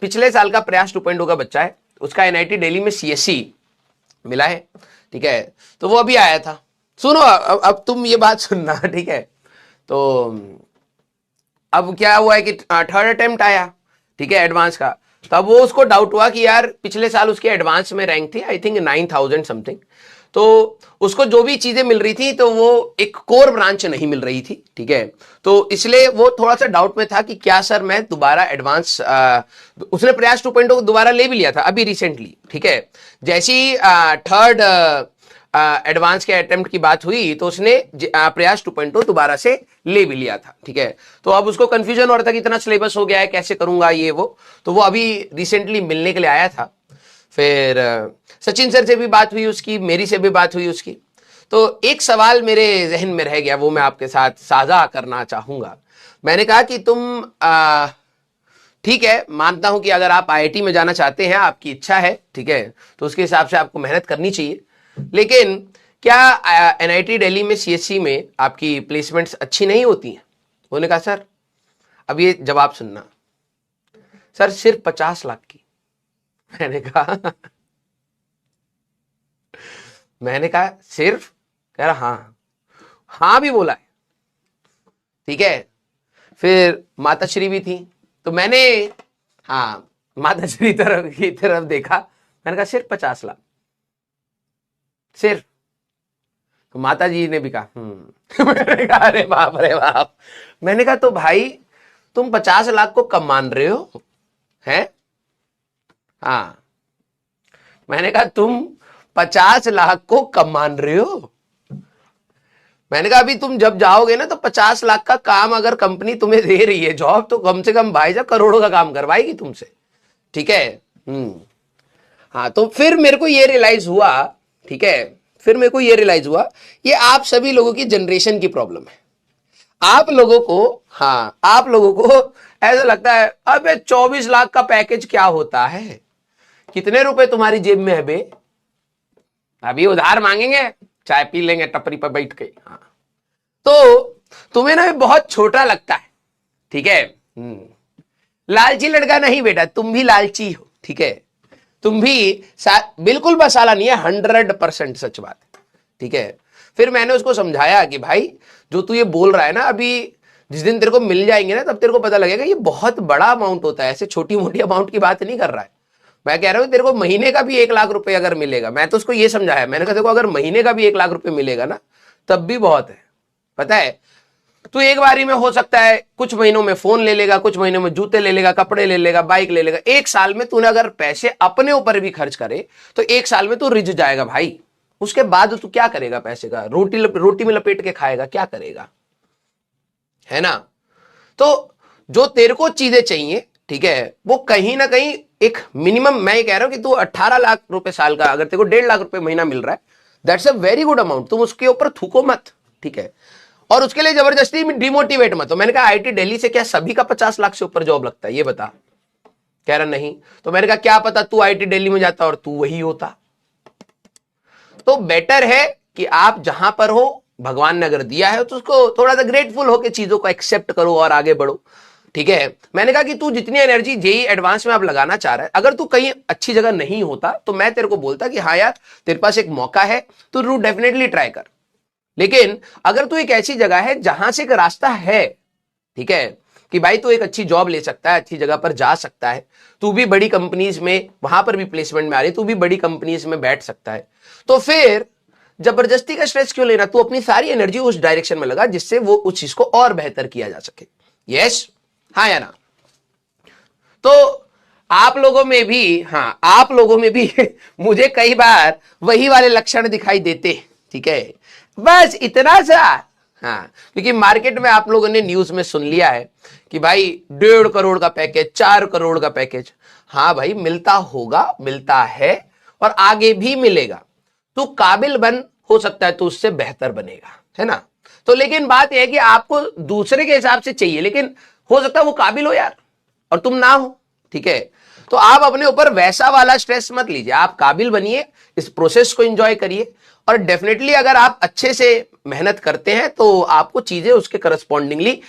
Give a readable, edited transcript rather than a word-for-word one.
पिछले साल का प्रयास 2.0 का बच्चा है, उसका एनआईटी दिल्ली में सीएससी मिला है, ठीक है। तो वो अभी आया था। सुनो अब तुम ये बात सुनना, ठीक है। तो अब क्या हुआ है कि थर्ड अटेम्प्ट आया, ठीक है, एडवांस का। तब वो उसको डाउट हुआ कि यार पिछले साल उसके एडवांस में रैंक थी आई थिंक 9000 समथिंग, तो उसको जो भी चीजें मिल रही थी तो वो एक कोर ब्रांच नहीं मिल रही थी, ठीक है। तो इसलिए वो थोड़ा सा डाउट में था कि क्या सर मैं दोबारा एडवांस, उसने प्रयास 2.0 को दोबारा ले भी लिया था अभी रिसेंटली, ठीक है। जैसी थर्ड एडवांस के अटेम्प्ट की बात हुई तो उसने प्रयास 2.0 दोबारा से ले भी लिया था, ठीक है। तो अब उसको कंफ्यूजन हो रहा था कि इतना सिलेबस हो गया है, कैसे करूंगा ये वो। तो वो अभी रिसेंटली मिलने के लिए आया था। फिर सचिन सर से भी बात हुई उसकी, मेरी से भी बात हुई उसकी। तो एक सवाल मेरे जहन में रह गया, वो मैं आपके साथ साझा करना चाहूंगा। मैंने कहा कि तुम ठीक है, मानता हूं कि अगर आप आईआईटी में जाना चाहते हैं, आपकी इच्छा है, ठीक है, तो उसके हिसाब से आपको मेहनत करनी चाहिए। लेकिन क्या एनआईटी दिल्ली में सीएससी में आपकी प्लेसमेंट्स अच्छी नहीं होती हैं? उन्होंने कहा सर, अब ये जवाब सुनना, सर सिर्फ 50 लाख की। मैंने कहा सिर्फ? कह रहा हाँ, हाँ भी बोला है, ठीक है। फिर माताश्री भी थी, तो मैंने हाँ माताश्री तरफ की तरफ देखा, मैंने कहा सिर्फ 50 लाख सिर्फ? तो माता जी ने भी कहा मैंने कहा अरे बाप रे बाप। मैंने कहा तो भाई तुम 50 लाख को कम मान रहे हो हैं? हाँ, मैंने कहा तुम 50 लाख को कम मान रहे हो। मैंने कहा अभी तुम जब जाओगे ना तो 50 लाख का काम अगर कंपनी तुम्हें दे रही है जॉब, तो कम से कम भाई साहब करोड़ों का काम करवाएगी तुमसे, ठीक है। हाँ, तो फिर मेरे को ये रियलाइज हुआ, ठीक है, फिर मेरे को ये रियलाइज हुआ ये आप सभी लोगों की जनरेशन की प्रॉब्लम है। आप लोगों को, हाँ, आप लोगों को ऐसा लगता है अबे 24 लाख का पैकेज क्या होता है, कितने रुपए तुम्हारी जेब में है बे, अभी उधार मांगेंगे, चाय पी लेंगे टपरी पर बैठ के। हाँ, तो तुम्हें ना बहुत छोटा लगता है, ठीक है। लालची लड़का नहीं बेटा, तुम भी लालची हो, ठीक है। तुम भी बिल्कुल बसाला नहीं है, 100% सच बात है, ठीक है। फिर मैंने उसको समझाया कि भाई जो तू ये बोल रहा है ना, अभी जिस दिन तेरे को मिल जाएंगे ना तब तेरे को पता लगेगा ये बहुत बड़ा अमाउंट होता है, ऐसे छोटी मोटी अमाउंट की बात नहीं कर रहा है। मैं कह रहा हूं तेरे को महीने का भी 1 लाख रुपए अगर मिलेगा, मैं तो उसको ये समझाया, मैंने कहा देखो अगर महीने का भी 1 लाख रुपए मिलेगा ना तब भी बहुत है। पता है तू एक बारी में हो सकता है कुछ महीनों में फोन ले लेगा, कुछ महीनों में जूते ले लेगा, कपड़े ले लेगा, बाइक ले लेगा। एक साल में तूने अगर पैसे अपने ऊपर भी खर्च करे तो एक साल में तू रिझ जाएगा भाई। उसके बाद तू क्या करेगा पैसे का? रोटी में लपेट के खाएगा, क्या करेगा, है ना। तो जो तेरे को चीजें चाहिए, ठीक है, वो कहीं ना कहीं एक मिनिमम, मैं ये कह रहा हूं कि तू 18 लाख रुपए साल का, अगर तेरे को 1.5 लाख रुपए महीना मिल रहा है, that's a very good amount, तुम उसके ऊपर थूको मत, ठीक है। और उसके लिए जबरदस्ती डिमोटिवेट मत हो। मैंने कहा आईआईटी दिल्ली से क्या सभी का 50 लाख से ऊपर जॉब लगता है, ये बता। कह रहा नहीं। तो मैंने कहा क्या पता तू आईआईटी दिल्ली में जाता और तू वही होता। तो बेटर है कि आप जहां पर हो, भगवान ने अगर दिया है तो उसको थोड़ा सा ग्रेटफुल होकर चीजों को एक्सेप्ट करो और आगे बढ़ो, ठीक है। मैंने कहा कि तू जितनी एनर्जी जेई एडवांस में आप लगाना चाह रहा है, अगर तू कहीं अच्छी जगह नहीं होता तो मैं तेरे को बोलता कि हाँ यार तेरे पास एक मौका है, तू डेफिनेटली ट्राई कर। लेकिन अगर तू एक ऐसी जगह है जहां से एक रास्ता है, ठीक है, कि भाई तू एक अच्छी जॉब ले सकता है, अच्छी जगह पर जा सकता है, तू भी बड़ी कंपनीज में, वहां पर भी प्लेसमेंट में आ रही, तू भी बड़ी कंपनीज में बैठ सकता है, तो फिर जबरदस्ती का स्ट्रेस क्यों लेना? तू अपनी सारी एनर्जी उस डायरेक्शन में लगा जिससे वो उस चीज को और बेहतर किया जा सके। यस, हाँ या ना? तो आप लोगों में भी, हाँ आप लोगों में भी मुझे कई बार वही वाले लक्षण दिखाई देते, ठीक है, बस इतना सा। हाँ, क्योंकि मार्केट में आप लोगों ने न्यूज में सुन लिया है कि भाई 1.5 करोड़ का पैकेज, 4 करोड़ का पैकेज। हाँ भाई मिलता होगा, मिलता है और आगे भी मिलेगा। तू काबिल बन, हो सकता है तू उससे बेहतर बनेगा, है ना। तो लेकिन बात यह है कि आपको दूसरे के हिसाब से चाहिए, लेकिन हो सकता है वो काबिल हो यार और तुम ना हो, ठीक है। तो आप अपने ऊपर वैसा वाला स्ट्रेस मत लीजिए, आप काबिल बनिए, इस प्रोसेस को एंजॉय करिए और डेफिनेटली अगर आप अच्छे से मेहनत करते हैं तो आपको चीजें उसके करस्पॉन्डिंगली